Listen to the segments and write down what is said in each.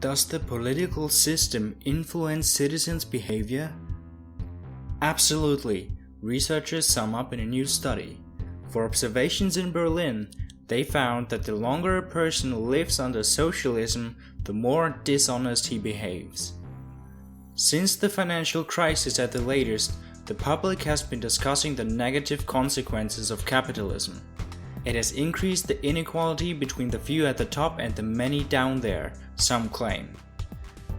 Does the political system influence citizens' behavior? Absolutely, researchers sum up in a new study. For observations in Berlin, they found that the longer a person lives under socialism, the more dishonest he behaves. Since the financial crisis at the latest, the public has been discussing the negative consequences of capitalism. It has increased the inequality between the few at the top and the many down there, some claim.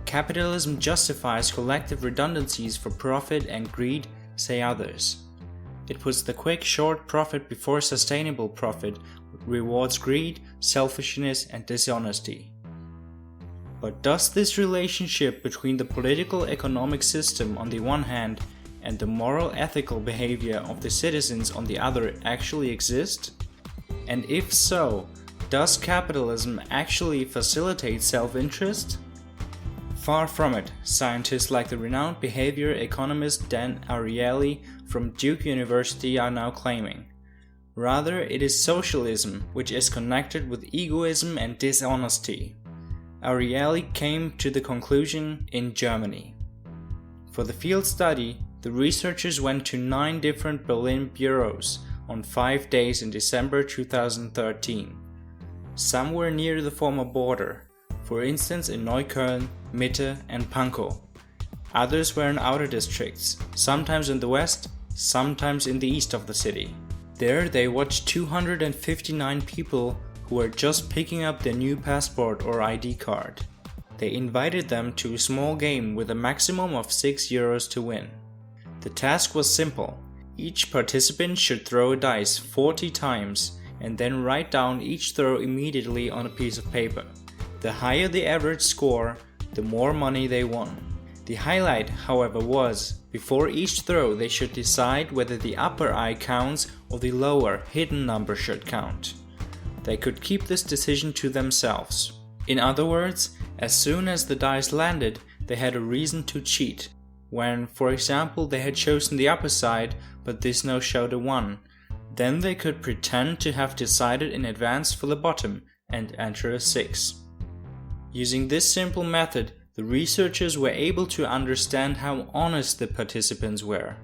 Capitalism justifies collective redundancies for profit and greed, say others. It puts the quick, short profit before sustainable profit, rewards greed, selfishness, and dishonesty. But does this relationship between the political economic system on the one hand and the moral ethical behavior of the citizens on the other actually exist? And if so, does capitalism actually facilitate self-interest? Far from it, scientists like the renowned behavior economist Dan Ariely from Duke University are now claiming. Rather, it is socialism which is connected with egoism and dishonesty. Ariely came to the conclusion in Germany. For the field study, the researchers went to 9 different Berlin bureaus on 5 days in December 2013. Some were near the former border, for instance in Neukölln, Mitte and Pankow. Others were in outer districts, sometimes in the west, sometimes in the east of the city. There they watched 259 people who were just picking up their new passport or ID card. They invited them to a small game with a maximum of €6 to win. The task was simple. Each participant should throw a dice 40 times and then write down each throw immediately on a piece of paper. The higher the average score, the more money they won. The highlight, however, was, before each throw they should decide whether the upper eye counts or the lower, hidden number should count. They could keep this decision to themselves. In other words, as soon as the dice landed, they had a reason to cheat. When, for example, they had chosen the upper side, but this now showed a 1, then they could pretend to have decided in advance for the bottom and enter a 6. Using this simple method, the researchers were able to understand how honest the participants were.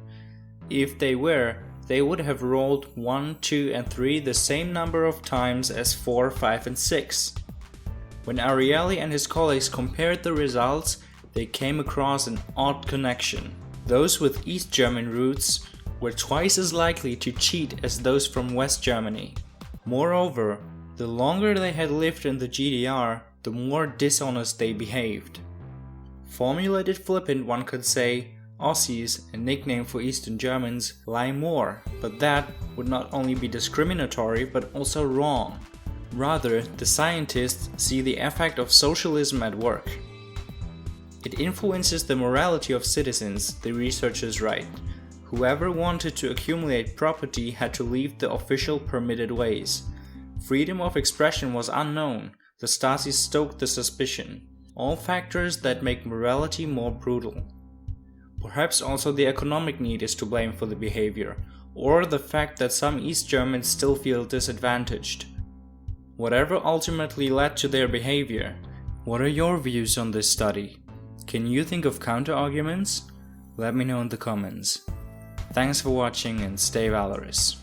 If they were, they would have rolled 1, 2 and 3 the same number of times as 4, 5 and 6. When Ariely and his colleagues compared the results, they came across an odd connection. Those with East German roots were twice as likely to cheat as those from West Germany. Moreover, the longer they had lived in the GDR, the more dishonest they behaved. Formulated flippant, one could say, Aussies, a nickname for Eastern Germans, lie more, but that would not only be discriminatory but also wrong. Rather, the scientists see the effect of socialism at work. It influences the morality of citizens, the researchers write. Whoever wanted to accumulate property had to leave the official permitted ways. Freedom of expression was unknown. The Stasi stoked the suspicion. All factors that make morality more brutal. Perhaps also the economic need is to blame for the behavior, or the fact that some East Germans still feel disadvantaged. Whatever ultimately led to their behavior, what are your views on this study? Can you think of counter-arguments? Let me know in the comments. Thanks for watching and stay valorous.